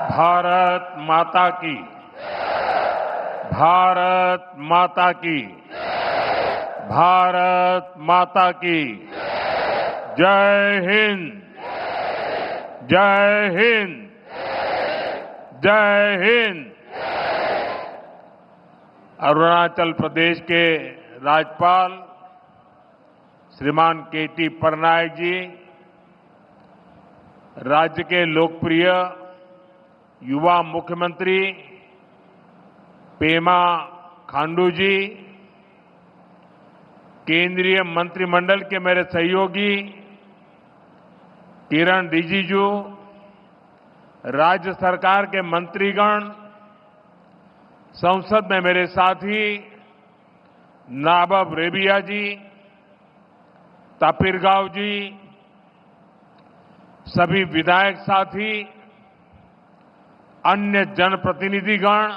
भारत माता की। भारत माता की। भारत माता की। जय हिंद। जय हिंद। जय हिंद। अरुणाचल प्रदेश के राज्यपाल श्रीमान के.टी. पटनायक जी, राज्य के लोकप्रिय युवा मुख्यमंत्री पेमा खांडू जी, केंद्रीय मंत्रिमंडल के मेरे सहयोगी किरण रिजिजू, राज्य सरकार के मंत्रीगण, संसद में मेरे साथी नाबब रेबिया जी, तापिरगांव जी, सभी विधायक साथी, अन्य जनप्रतिनिधिगण,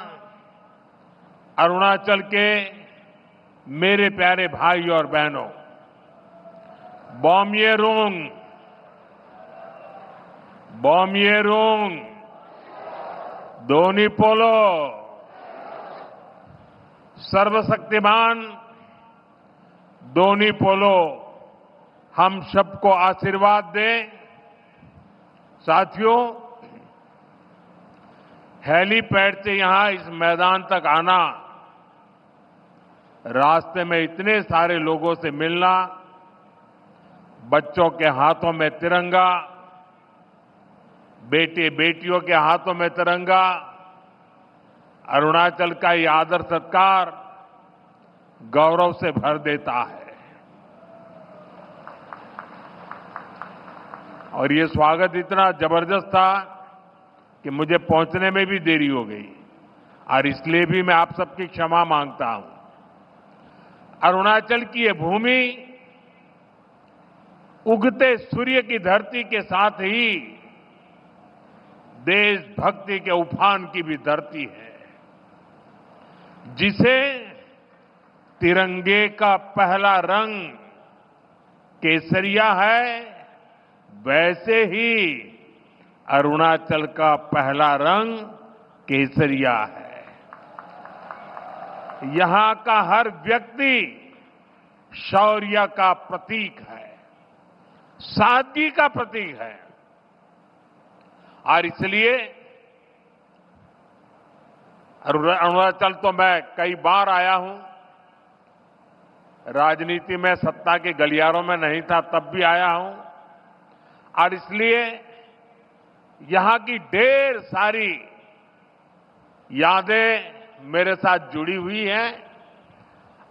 अरुणाचल के मेरे प्यारे भाई और बहनों, बॉम्येरुंग, बॉम्येरुंग, दोनी पोलो, सर्वशक्तिमान दोनी पोलो हम सबको आशीर्वाद दें। साथियों, हेलीपैड से यहां इस मैदान तक आना, रास्ते में इतने सारे लोगों से मिलना, बच्चों के हाथों में तिरंगा, बेटे बेटियों के हाथों में तिरंगा, अरुणाचल का ये आदर सत्कार गौरव से भर देता है। और ये स्वागत इतना जबरदस्त था कि मुझे पहुंचने में भी देरी हो गई, और इसलिए भी मैं आप सबकी क्षमा मांगता हूं। अरुणाचल की ये भूमि उगते सूर्य की धरती के साथ ही देशभक्ति के उफान की भी धरती है, जिसे तिरंगे का पहला रंग केसरिया है, वैसे ही अरुणाचल का पहला रंग केसरिया है। यहां का हर व्यक्ति शौर्य का प्रतीक है, सादगी का प्रतीक है, और इसलिए अरुणाचल तो मैं कई बार आया हूं, राजनीति में सत्ता के गलियारों में नहीं था तब भी आया हूं, और इसलिए यहां की ढेर सारी यादें मेरे साथ जुड़ी हुई हैं,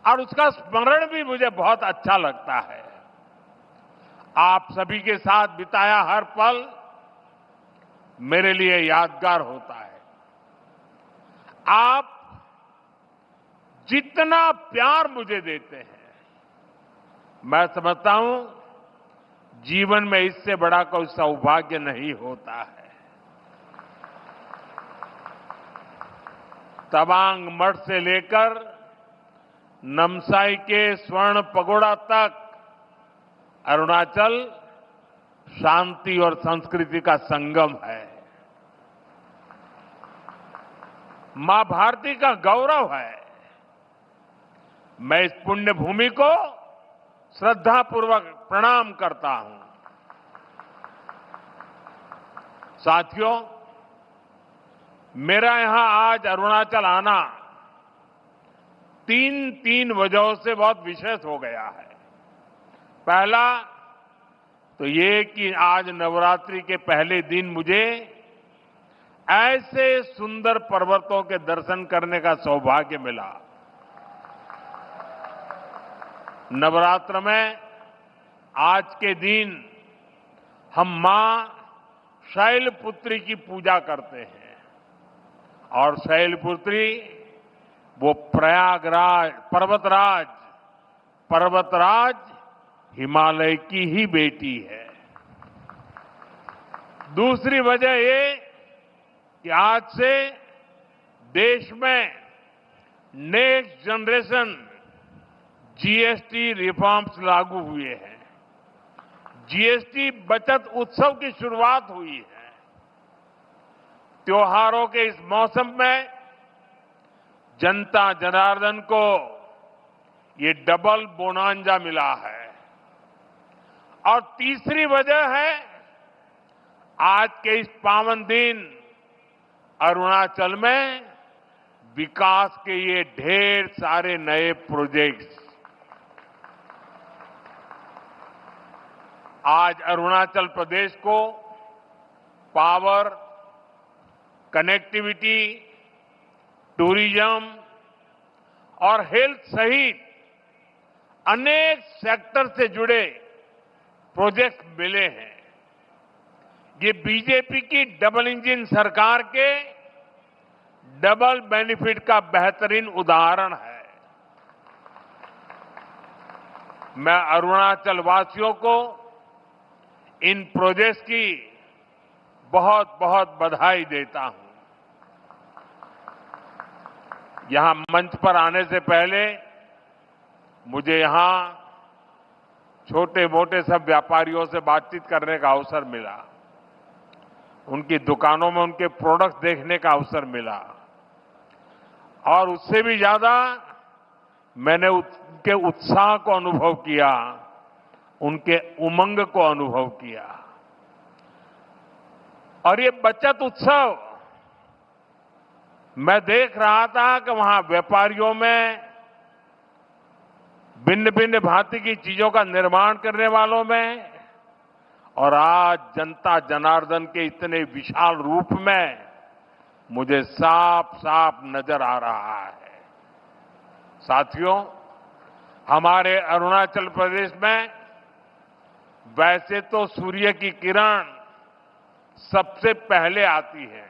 और उसका स्मरण भी मुझे बहुत अच्छा लगता है। आप सभी के साथ बिताया हर पल मेरे लिए यादगार होता है। आप जितना प्यार मुझे देते हैं, मैं समझता हूं जीवन में इससे बड़ा कोई सौभाग्य नहीं होता है। तवांग मठ से लेकर नामसाई के स्वर्ण पगोड़ा तक अरुणाचल शांति और संस्कृति का संगम है, मां भारती का गौरव है। मैं इस पुण्य भूमि को श्रद्धापूर्वक प्रणाम करता हूं। साथियों, मेरा यहां आज अरुणाचल आना तीन वजहों से बहुत विशेष हो गया है। पहला तो ये कि आज नवरात्रि के पहले दिन मुझे ऐसे सुंदर पर्वतों के दर्शन करने का सौभाग्य मिला। नवरात्र में आज के दिन हम मां शैलपुत्री की पूजा करते हैं, और शैलपुत्री वो प्रयागराज पर्वतराज हिमालय की ही बेटी है। दूसरी वजह ये कि आज से देश में नेक्स्ट जनरेशन जीएसटी रिफॉर्म्स लागू हुए हैं। जीएसटी बचत उत्सव की शुरुआत हुई है। त्योहारों के इस मौसम में जनता जनार्दन को ये डबल बोनांजा मिला है। और तीसरी वजह है आज के इस पावन दिन अरुणाचल में विकास के ये ढेर सारे नए प्रोजेक्ट्स। आज अरुणाचल प्रदेश को पावर, कनेक्टिविटी, टूरिज्म और हेल्थ सहित अनेक सेक्टर से जुड़े प्रोजेक्ट मिले हैं। ये बीजेपी की डबल इंजन सरकार के डबल बेनिफिट का बेहतरीन उदाहरण है। मैं अरुणाचल वासियों को इन प्रोजेक्ट्स की बहुत बहुत बधाई देता हूं। यहां मंच पर आने से पहले मुझे यहां छोटे मोटे सब व्यापारियों से बातचीत करने का अवसर मिला, उनकी दुकानों में उनके प्रोडक्ट्स देखने का अवसर मिला और उससे भी ज्यादा मैंने उनके उत्साह को अनुभव किया, उनके उमंग को अनुभव किया। और ये बचत उत्सव मैं देख रहा था कि वहां व्यापारियों में, भिन्न भिन्न भांति की चीजों का निर्माण करने वालों में और आज जनता जनार्दन के इतने विशाल रूप में मुझे साफ साफ नजर आ रहा है। साथियों, हमारे अरुणाचल प्रदेश में वैसे तो सूर्य की किरण सबसे पहले आती है,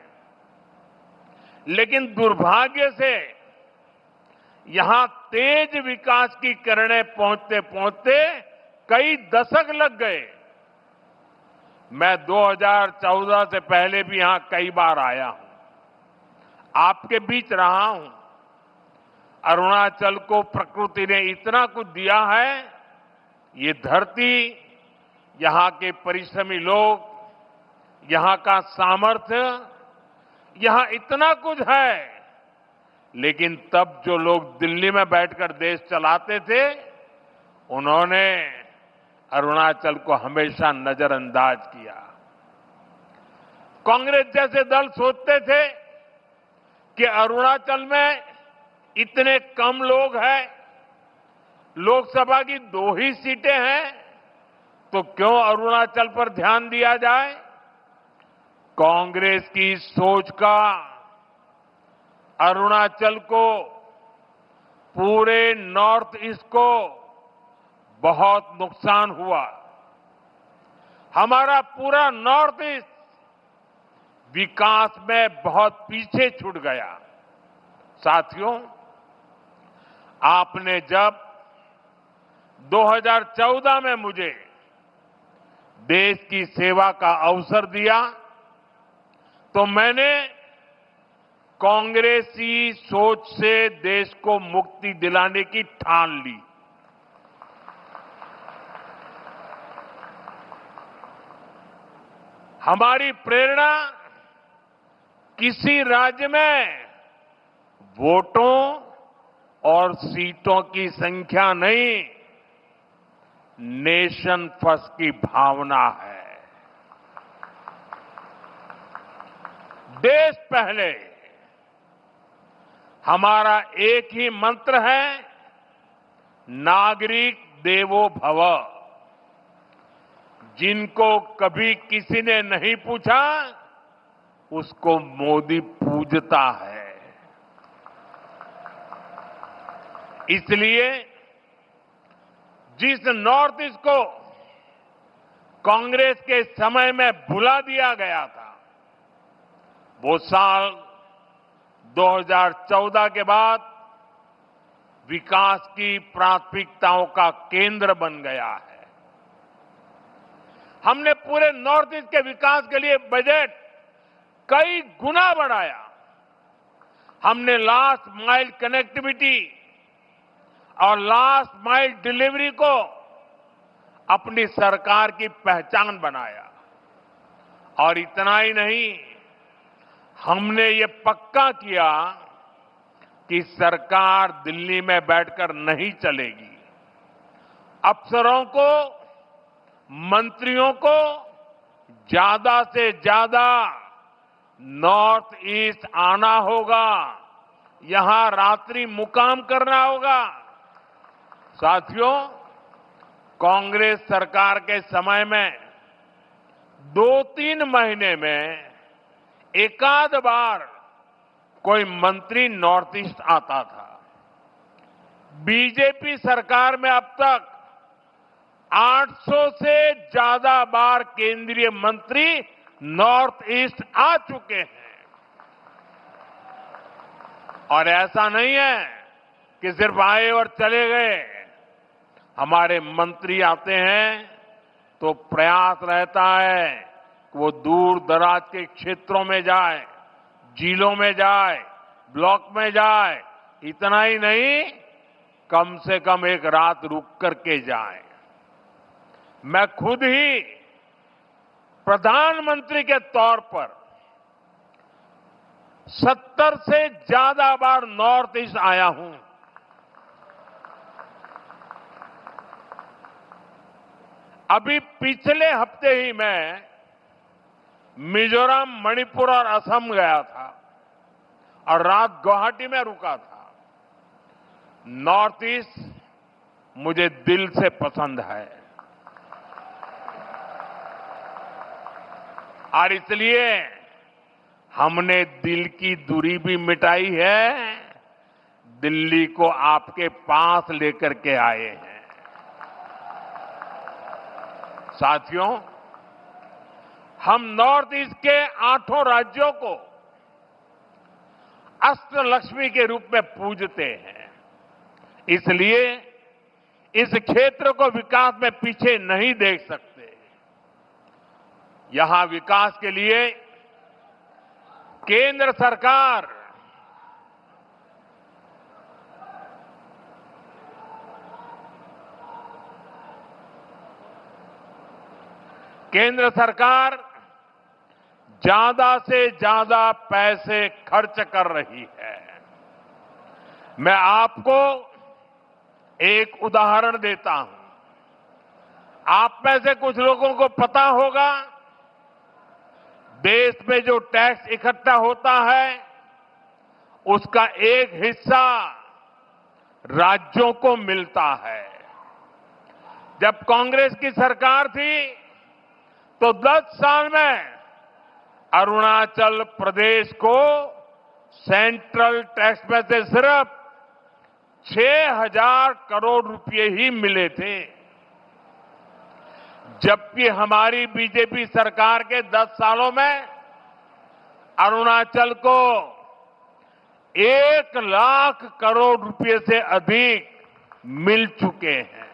लेकिन दुर्भाग्य से यहां तेज विकास की किरणें पहुंचते पहुंचते कई दशक लग गए। मैं 2014 से पहले भी यहां कई बार आया हूं, आपके बीच रहा हूं। अरुणाचल को प्रकृति ने इतना कुछ दिया है, ये धरती, यहां के परिश्रमी लोग, यहां का सामर्थ्य, यहां इतना कुछ है। लेकिन तब जो लोग दिल्ली में बैठकर देश चलाते थे, उन्होंने अरुणाचल को हमेशा नजरअंदाज किया। कांग्रेस जैसे दल सोचते थे कि अरुणाचल में इतने कम लोग हैं, लोकसभा की 2 ही सीटें हैं, तो क्यों अरुणाचल पर ध्यान दिया जाए। कांग्रेस की सोच का अरुणाचल को, पूरे नॉर्थ ईस्ट को बहुत नुकसान हुआ। हमारा पूरा नॉर्थ ईस्ट विकास में बहुत पीछे छूट गया। साथियों, आपने जब 2014 में मुझे देश की सेवा का अवसर दिया, तो मैंने कांग्रेसी सोच से देश को मुक्ति दिलाने की ठान ली। हमारी प्रेरणा किसी राज्य में वोटों और सीटों की संख्या नहीं, नेशन फर्स्ट की भावना है। देश पहले, हमारा एक ही मंत्र है, नागरिक देवो भव। जिनको कभी किसी ने नहीं पूछा, उसको मोदी पूजता है। इसलिए जिस नॉर्थ ईस्ट को कांग्रेस के समय में भुला दिया गया था, वो साल 2014 के बाद विकास की प्राथमिकताओं का केंद्र बन गया है। हमने पूरे नॉर्थ ईस्ट के विकास के लिए बजट कई गुना बढ़ाया। हमने लास्ट माइल कनेक्टिविटी और लास्ट माइल डिलीवरी को अपनी सरकार की पहचान बनाया। और इतना ही नहीं, हमने ये पक्का किया कि सरकार दिल्ली में बैठकर नहीं चलेगी। अफसरों को, मंत्रियों को ज्यादा से ज्यादा नॉर्थ ईस्ट आना होगा, यहां रात्रि मुकाम करना होगा। साथियों, कांग्रेस सरकार के समय में 2-3 महीने में एकाध बार कोई मंत्री नॉर्थ ईस्ट आता था। बीजेपी सरकार में अब तक 800 से ज्यादा बार केंद्रीय मंत्री नॉर्थ ईस्ट आ चुके हैं। और ऐसा नहीं है कि सिर्फ आए और चले गए। हमारे मंत्री आते हैं तो प्रयास रहता है कि वो दूर दराज के क्षेत्रों में जाए, जिलों में जाए, ब्लॉक में जाए। इतना ही नहीं, कम से कम एक रात रुक करके जाए। मैं खुद ही प्रधानमंत्री के तौर पर 70 से ज्यादा बार नॉर्थ ईस्ट आया हूं। अभी पिछले हफ्ते ही मैं मिजोरम, मणिपुर और असम गया था और रात गुवाहाटी में रुका था। नॉर्थ ईस्ट मुझे दिल से पसंद है और इसलिए हमने दिल की दूरी भी मिटाई है, दिल्ली को आपके पास लेकर के आए हैं। साथियों, हम नॉर्थ ईस्ट के 8 राज्यों को अष्टलक्ष्मी के रूप में पूजते हैं। इसलिए इस क्षेत्र को विकास में पीछे नहीं देख सकते। यहां विकास के लिए केंद्र सरकार ज्यादा से ज्यादा पैसे खर्च कर रही है। मैं आपको एक उदाहरण देता हूं। आप में से कुछ लोगों को पता होगा, देश में जो टैक्स इकट्ठा होता है उसका एक हिस्सा राज्यों को मिलता है। जब कांग्रेस की सरकार थी तो 10 साल में अरुणाचल प्रदेश को सेंट्रल टैक्स में से सिर्फ 6,000 करोड़ रुपए ही मिले थे, जबकि हमारी बीजेपी सरकार के 10 सालों में अरुणाचल को 1 लाख करोड़ रुपए से अधिक मिल चुके हैं।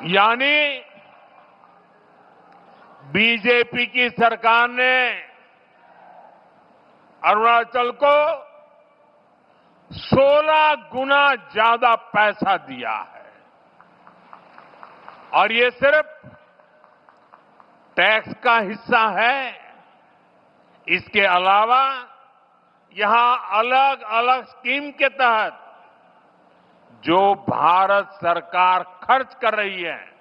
यानी बीजेपी की सरकार ने अरुणाचल को 16 गुना ज्यादा पैसा दिया है। और ये सिर्फ टैक्स का हिस्सा है। इसके अलावा यहां अलग अलग स्कीम के तहत जो भारत सरकार खर्च कर रही है,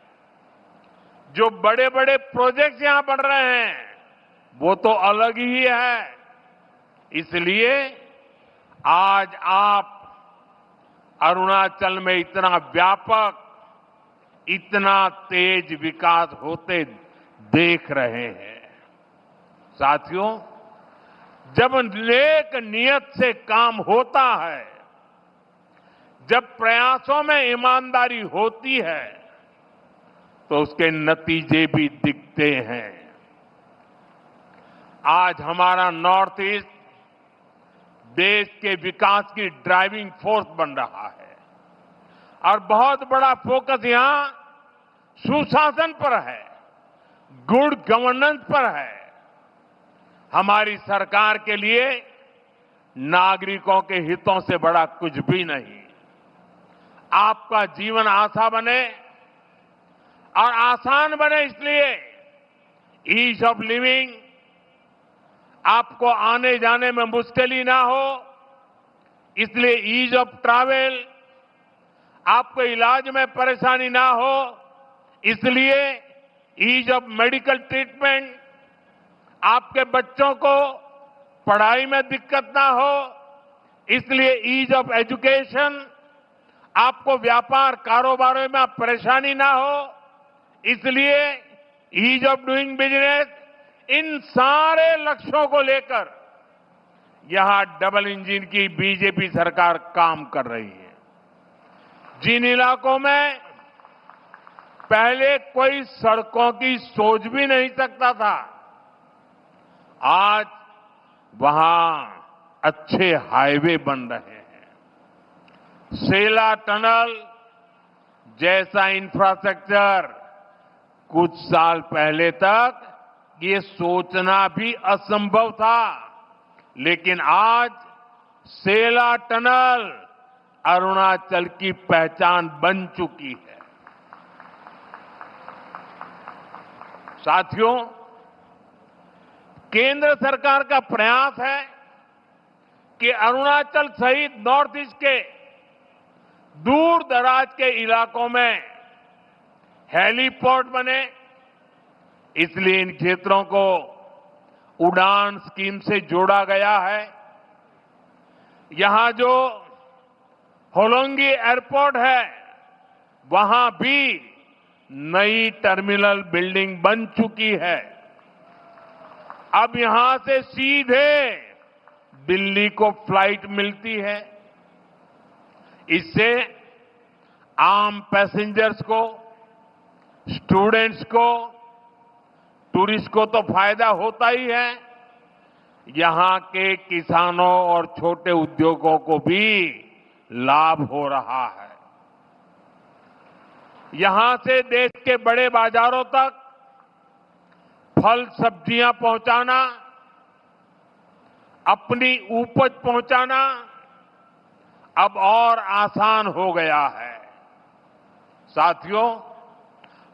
जो बड़े बड़े प्रोजेक्ट यहां बन रहे हैं, वो तो अलग ही है। इसलिए आज आप अरुणाचल में इतना व्यापक, इतना तेज विकास होते देख रहे हैं। साथियों, जब नेक नियत से काम होता है, जब प्रयासों में ईमानदारी होती है, तो उसके नतीजे भी दिखते हैं। आज हमारा नॉर्थ ईस्ट देश के विकास की ड्राइविंग फोर्स बन रहा है और बहुत बड़ा फोकस यहां सुशासन पर है, गुड गवर्नेंस पर है। हमारी सरकार के लिए नागरिकों के हितों से बड़ा कुछ भी नहीं। आपका जीवन आसान बने और आसान बने, इसलिए ईज ऑफ लिविंग, आपको आने जाने में मुश्किल ना हो, इसलिए ईज ऑफ ट्रैवल, आपको इलाज में परेशानी ना हो, इसलिए ईज ऑफ मेडिकल ट्रीटमेंट, आपके बच्चों को पढ़ाई में दिक्कत ना हो, इसलिए ईज ऑफ एजुकेशन, आपको व्यापार कारोबार में परेशानी ना हो, इसलिए ईज ऑफ डूइंग बिजनेस। इन सारे लक्ष्यों को लेकर यहां डबल इंजन की बीजेपी सरकार काम कर रही है। जिन इलाकों में पहले कोई सड़कों की सोच भी नहीं सकता था, आज वहां अच्छे हाईवे बन रहे हैं। सेला टनल जैसा इंफ्रास्ट्रक्चर कुछ साल पहले तक ये सोचना भी असंभव था, लेकिन आज सेला टनल अरुणाचल की पहचान बन चुकी है। साथियों, केंद्र सरकार का प्रयास है कि अरुणाचल सहित नॉर्थ ईस्ट के दूर दराज के इलाकों में हेलीपोर्ट बने, इसलिए इन क्षेत्रों को उड़ान स्कीम से जोड़ा गया है। यहां जो होलोंगी एयरपोर्ट है, वहां भी नई टर्मिनल बिल्डिंग बन चुकी है। अब यहां से सीधे दिल्ली को फ्लाइट मिलती है। इससे आम पैसेंजर्स को, स्टूडेंट्स को, टूरिस्ट को तो फायदा होता ही है, यहां के किसानों और छोटे उद्योगों को भी लाभ हो रहा है। यहां से देश के बड़े बाजारों तक फल सब्जियां पहुंचाना, अपनी उपज पहुंचाना अब और आसान हो गया है। साथियों,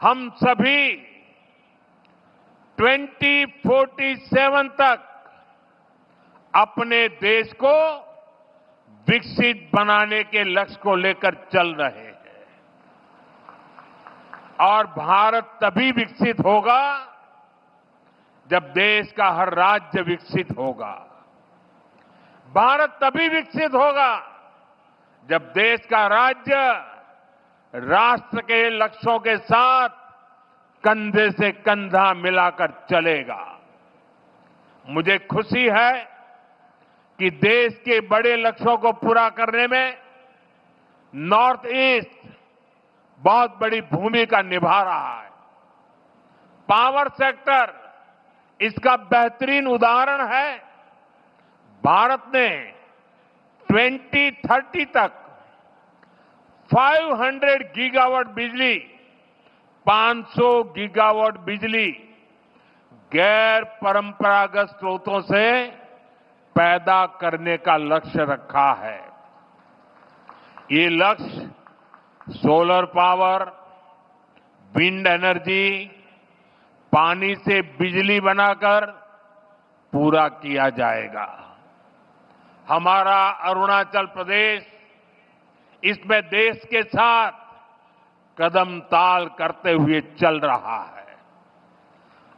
हम सभी 2047 तक अपने देश को विकसित बनाने के लक्ष्य को लेकर चल रहे हैं। और भारत तभी विकसित होगा जब देश का हर राज्य विकसित होगा। भारत तभी विकसित होगा जब देश का राज्य राष्ट्र के लक्ष्यों के साथ कंधे से कंधा मिलाकर चलेगा। मुझे खुशी है कि देश के बड़े लक्ष्यों को पूरा करने में नॉर्थ ईस्ट बहुत बड़ी भूमिका निभा रहा है। पावर सेक्टर इसका बेहतरीन उदाहरण है। भारत ने 2030 तक 500 गीगावाट बिजली, 500 गीगावाट बिजली गैर परंपरागत स्रोतों से पैदा करने का लक्ष्य रखा है। ये लक्ष्य सोलर पावर, विंड एनर्जी, पानी से बिजली बनाकर पूरा किया जाएगा। हमारा अरुणाचल प्रदेश इसमें देश के साथ कदम ताल करते हुए चल रहा है।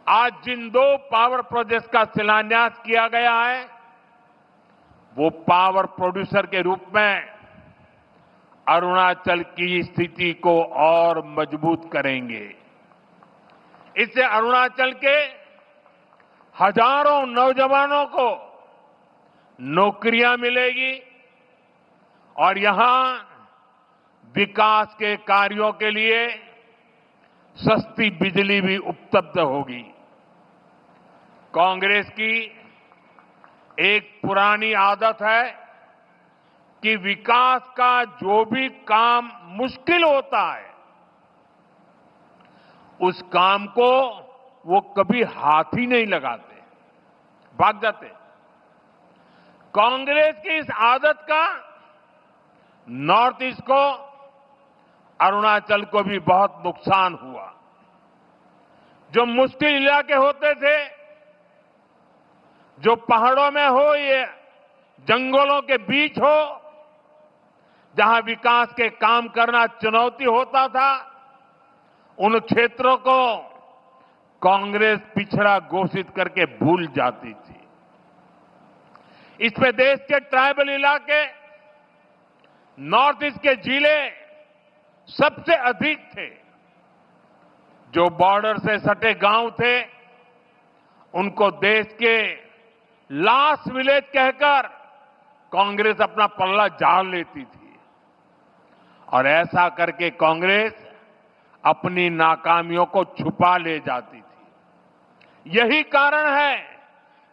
आज जिन 2 पावर प्रोजेक्ट्स का शिलान्यास किया गया है, वो पावर प्रोड्यूसर के रूप में अरुणाचल की स्थिति को और मजबूत करेंगे। इससे अरुणाचल के हजारों नौजवानों को नौकरियां मिलेगी और यहां विकास के कार्यों के लिए सस्ती बिजली भी उपलब्ध होगी। कांग्रेस की एक पुरानी आदत है कि विकास का जो भी काम मुश्किल होता है, उस काम को वो कभी हाथ ही नहीं लगाते, भाग जाते। कांग्रेस की इस आदत का नॉर्थ ईस्ट को, अरुणाचल को भी बहुत नुकसान हुआ। जो मुश्किल इलाके होते थे, जो पहाड़ों में हो, ये जंगलों के बीच हो, जहां विकास के काम करना चुनौती होता था, उन क्षेत्रों को कांग्रेस पिछड़ा घोषित करके भूल जाती थी। इसमें देश के ट्राइबल इलाके, नॉर्थ ईस्ट के जिले सबसे अधिक थे। जो बॉर्डर से सटे गांव थे, उनको देश के लास्ट विलेज कहकर कांग्रेस अपना पल्ला झाड़ लेती थी। और ऐसा करके कांग्रेस अपनी नाकामियों को छुपा ले जाती थी। यही कारण है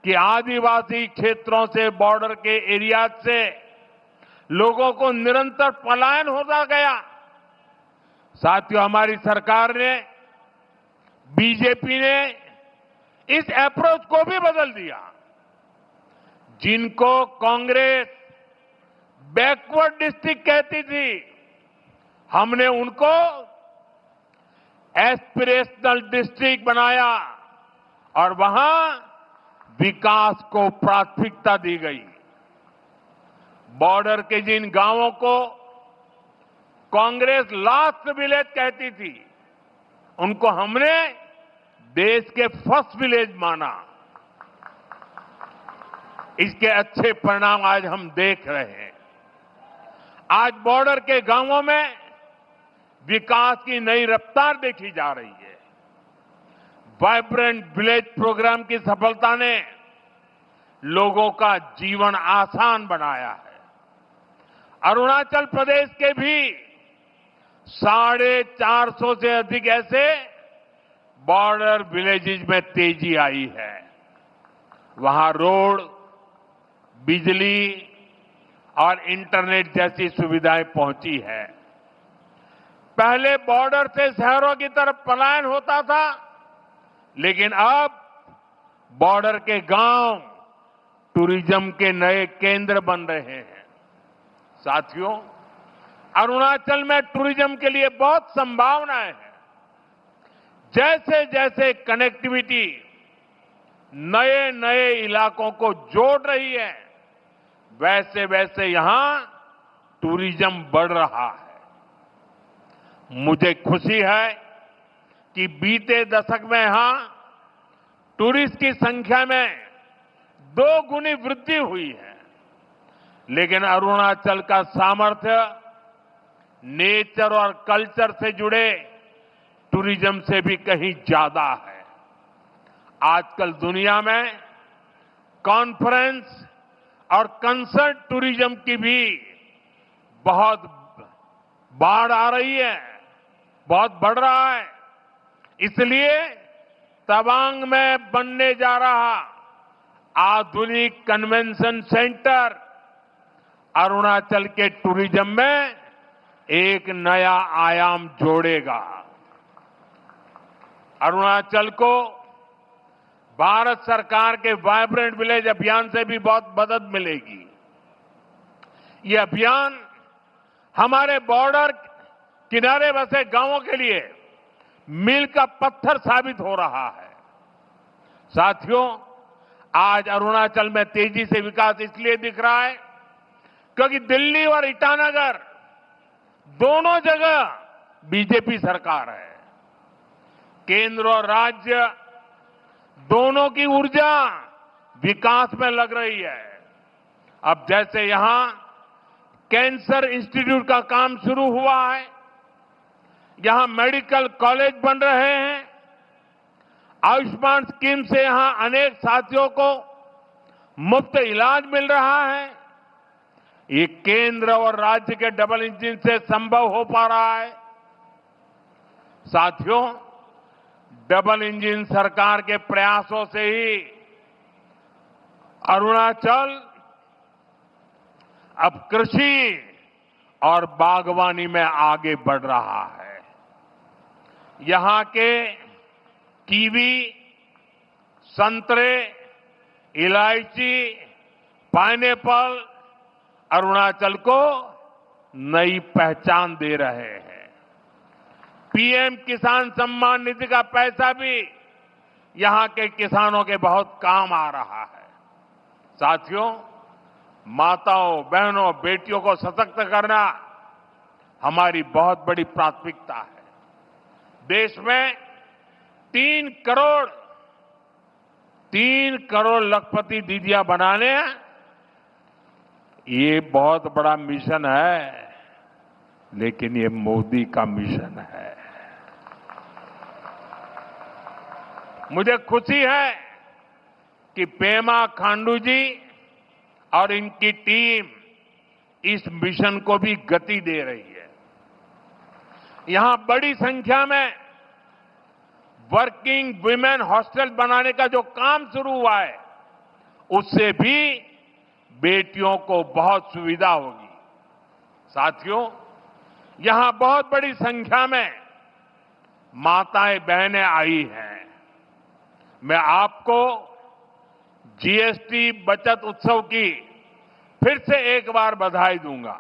कि आदिवासी क्षेत्रों से, बॉर्डर के एरिया से लोगों को निरंतर पलायन होता गया। साथियों, हमारी सरकार ने, बीजेपी ने इस अप्रोच को भी बदल दिया। जिनको कांग्रेस बैकवर्ड डिस्ट्रिक्ट कहती थी, हमने उनको एस्पिरेशनल डिस्ट्रिक्ट बनाया और वहां विकास को प्राथमिकता दी गई। बॉर्डर के जिन गांवों को कांग्रेस लास्ट विलेज कहती थी, उनको हमने देश के फर्स्ट विलेज माना। इसके अच्छे परिणाम आज हम देख रहे हैं। आज बॉर्डर के गांवों में विकास की नई रफ्तार देखी जा रही है। वाइब्रेंट विलेज प्रोग्राम की सफलता ने लोगों का जीवन आसान बनाया है। अरुणाचल प्रदेश के भी 450 से अधिक ऐसे बॉर्डर विलेजेस में तेजी आई है। वहां रोड, बिजली और इंटरनेट जैसी सुविधाएं पहुंची है। पहले बॉर्डर से शहरों की तरफ पलायन होता था, लेकिन अब बॉर्डर के गांव टूरिज्म के नए केंद्र बन रहे हैं। साथियों, अरुणाचल में टूरिज्म के लिए बहुत संभावनाएं हैं। जैसे जैसे कनेक्टिविटी नए नए इलाकों को जोड़ रही है, वैसे वैसे यहां टूरिज्म बढ़ रहा है। मुझे खुशी है कि बीते दशक में यहां टूरिस्ट की संख्या में 2 गुनी वृद्धि हुई है। लेकिन अरुणाचल का सामर्थ्य नेचर और कल्चर से जुड़े टूरिज्म से भी कहीं ज्यादा है। आजकल दुनिया में कॉन्फ्रेंस और कंसर्ट टूरिज्म की भी बहुत बाढ़ आ रही है, बहुत बढ़ रहा है। इसलिए तवांग में बनने जा रहा आधुनिक कन्वेंशन सेंटर अरुणाचल के टूरिज्म में एक नया आयाम जोड़ेगा। अरुणाचल को भारत सरकार के वाइब्रेंट विलेज अभियान से भी बहुत मदद मिलेगी। ये अभियान हमारे बॉर्डर किनारे बसे गांवों के लिए मील का पत्थर साबित हो रहा है। साथियों, आज अरुणाचल में तेजी से विकास इसलिए दिख रहा है क्योंकि दिल्ली और ईटानगर दोनों जगह बीजेपी सरकार है। केंद्र और राज्य दोनों की ऊर्जा विकास में लग रही है। अब जैसे यहां कैंसर इंस्टीट्यूट का काम शुरू हुआ है, यहां मेडिकल कॉलेज बन रहे हैं, आयुष्मान स्कीम से यहां अनेक साथियों को मुफ्त इलाज मिल रहा है। ये केंद्र और राज्य के डबल इंजन से संभव हो पा रहा है। साथियों, डबल इंजन सरकार के प्रयासों से ही अरुणाचल अब कृषि और बागवानी में आगे बढ़ रहा है। यहां के कीवी, संतरे, इलायची, पाइनएप्पल अरुणाचल को नई पहचान दे रहे हैं। पीएम किसान सम्मान निधि का पैसा भी यहां के किसानों के बहुत काम आ रहा है। साथियों, माताओं, बहनों, बेटियों को सशक्त करना हमारी बहुत बड़ी प्राथमिकता है। देश में 3 करोड़ लखपति दीदियां बनाने, ये बहुत बड़ा मिशन है, लेकिन ये मोदी का मिशन है। मुझे खुशी है कि पेमा खांडू जी और इनकी टीम इस मिशन को भी गति दे रही है। यहां बड़ी संख्या में वर्किंग वुमेन हॉस्टल बनाने का जो काम शुरू हुआ है, उससे भी बेटियों को बहुत सुविधा होगी। साथियों, यहां बहुत बड़ी संख्या में माताएं बहनें आई हैं। मैं आपको जीएसटी बचत उत्सव की फिर से एक बार बधाई दूंगा।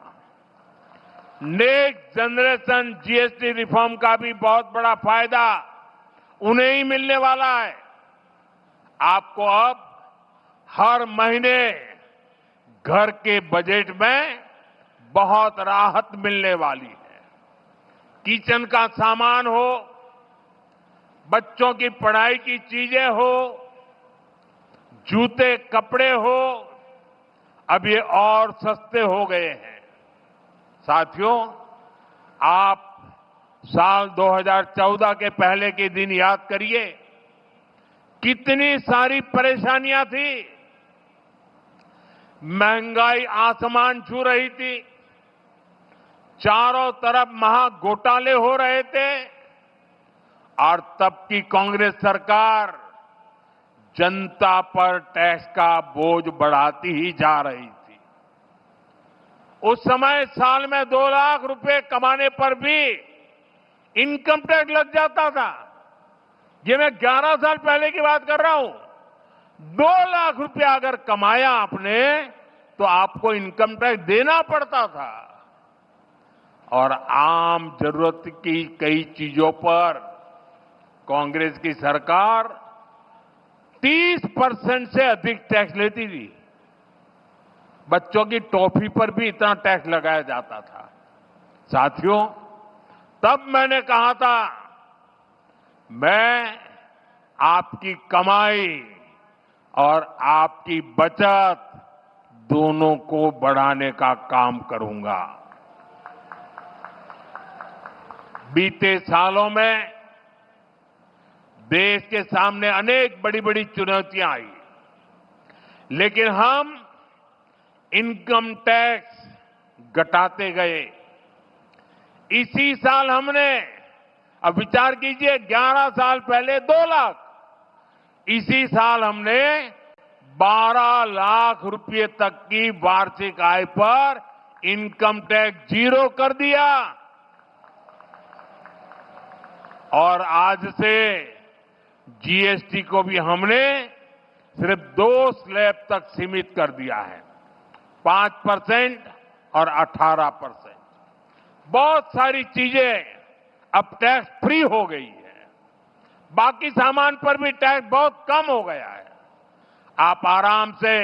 नेक्स्ट जनरेशन जीएसटी रिफॉर्म का भी बहुत बड़ा फायदा उन्हें ही मिलने वाला है। आपको अब हर महीने घर के बजट में बहुत राहत मिलने वाली है। किचन का सामान हो, बच्चों की पढ़ाई की चीजें हो, जूते कपड़े हो, अब ये और सस्ते हो गए हैं। साथियों, आप साल 2014 के पहले के दिन याद करिए, कितनी सारी परेशानियां थी। महंगाई आसमान छू रही थी, चारों तरफ महा घोटाले हो रहे थे, और तब की कांग्रेस सरकार जनता पर टैक्स का बोझ बढ़ाती ही जा रही थी। उस समय साल में 2 लाख रुपए कमाने पर भी इनकम टैक्स लग जाता था। ये मैं 11 साल पहले की बात कर रहा हूं। 2 लाख रुपया अगर कमाया आपने तो आपको इनकम टैक्स देना पड़ता था। और आम जरूरत की कई चीजों पर कांग्रेस की सरकार 30% से अधिक टैक्स लेती थी। बच्चों की टॉफी पर भी इतना टैक्स लगाया जाता था। साथियों, तब मैंने कहा था, मैं आपकी कमाई और आपकी बचत दोनों को बढ़ाने का काम करूंगा। बीते सालों में देश के सामने अनेक बड़ी बड़ी चुनौतियां आई, लेकिन हम इनकम टैक्स घटाते गए। इसी साल हमने, अब विचार कीजिए, 11 साल पहले 2 लाख, इसी साल हमने 12 लाख रुपए तक की वार्षिक आय पर इनकम टैक्स 0 कर दिया। और आज से जीएसटी को भी हमने सिर्फ 2 स्लैब तक सीमित कर दिया है, 5% और 18%। बहुत सारी चीजें अब टैक्स फ्री हो गई है। बाकी सामान पर भी टैक्स बहुत कम हो गया है। आप आराम से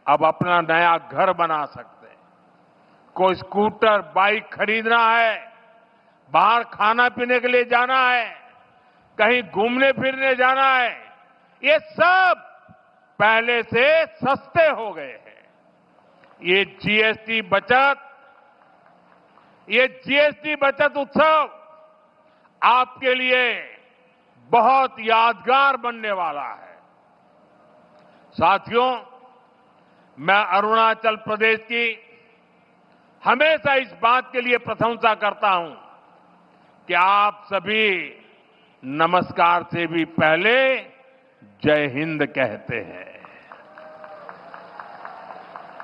अब अपना नया घर बना सकते हैं। कोई स्कूटर, बाइक खरीदना है, बाहर खाना पीने के लिए जाना है, कहीं घूमने फिरने जाना है, ये सब पहले से सस्ते हो गए हैं। ये जीएसटी बचत उत्सव आपके लिए बहुत यादगार बनने वाला है। साथियों, मैं अरुणाचल प्रदेश की हमेशा इस बात के लिए प्रशंसा करता हूं कि आप सभी नमस्कार से भी पहले जय हिंद कहते हैं।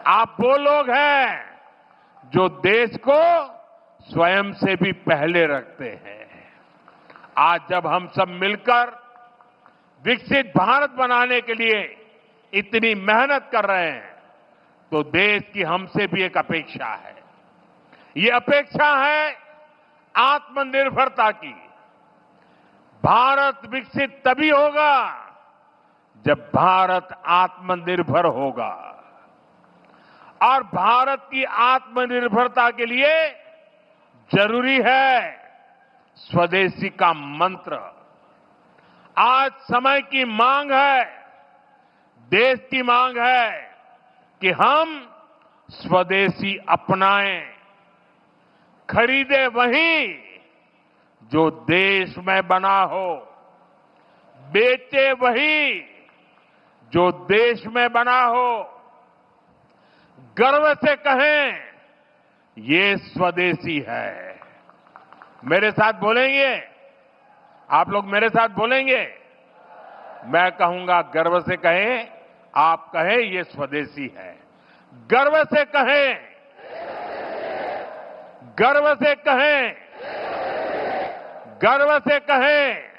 आप वो लोग हैं जो देश को स्वयं से भी पहले रखते हैं। आज जब हम सब मिलकर विकसित भारत बनाने के लिए इतनी मेहनत कर रहे हैं, तो देश की हमसे भी एक अपेक्षा है। ये अपेक्षा है आत्मनिर्भरता की। भारत विकसित तभी होगा जब भारत आत्मनिर्भर होगा। और भारत की आत्मनिर्भरता के लिए जरूरी है स्वदेशी का मंत्र। आज समय की मांग है, देश की मांग है कि हम स्वदेशी अपनाएं, खरीदे वही जो देश में बना हो, बेचे वही जो देश में बना हो, गर्व से कहें ये स्वदेशी है। मेरे साथ बोलेंगे? आप लोग मेरे साथ बोलेंगे? मैं कहूंगा गर्व से कहें, आप कहें ये स्वदेशी है। गर्व से कहें, गर्व से कहें, गर्व से कहें।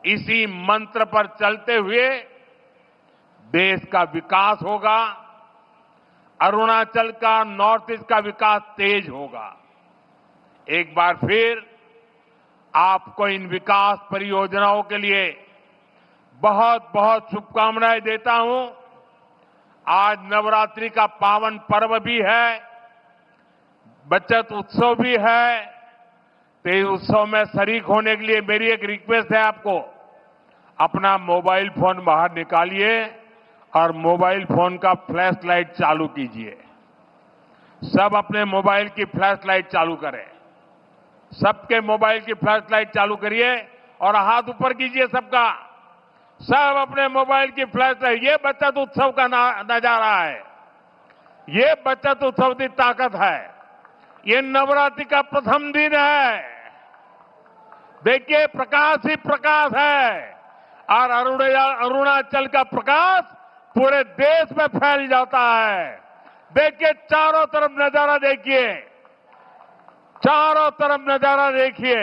इसी मंत्र पर चलते हुए देश का विकास होगा, अरुणाचल का, नॉर्थ ईस्ट का विकास तेज होगा। एक बार फिर आपको इन विकास परियोजनाओं के लिए बहुत बहुत शुभकामनाएं देता हूं। आज नवरात्रि का पावन पर्व भी है, बचत उत्सव भी है। तो इस उत्सव में शरीक होने के लिए मेरी एक रिक्वेस्ट है आपको, अपना मोबाइल फोन बाहर निकालिए और मोबाइल फोन का फ्लैश लाइट चालू कीजिए। सब अपने मोबाइल की फ्लैश लाइट चालू करें। सबके मोबाइल की फ्लैश लाइट चालू करिए और हाथ ऊपर कीजिए सबका। सब अपने मोबाइल की फ्लैश लाइट। ये बचत उत्सव का नजारा है, ये बचत उत्सव की ताकत है। ये नवरात्रि का प्रथम दिन है। देखिए प्रकाश ही प्रकाश है और अरुणाचल का प्रकाश पूरे देश में फैल जाता है। देखिए चारों तरफ नजारा देखिए, चारों तरफ नजारा देखिए।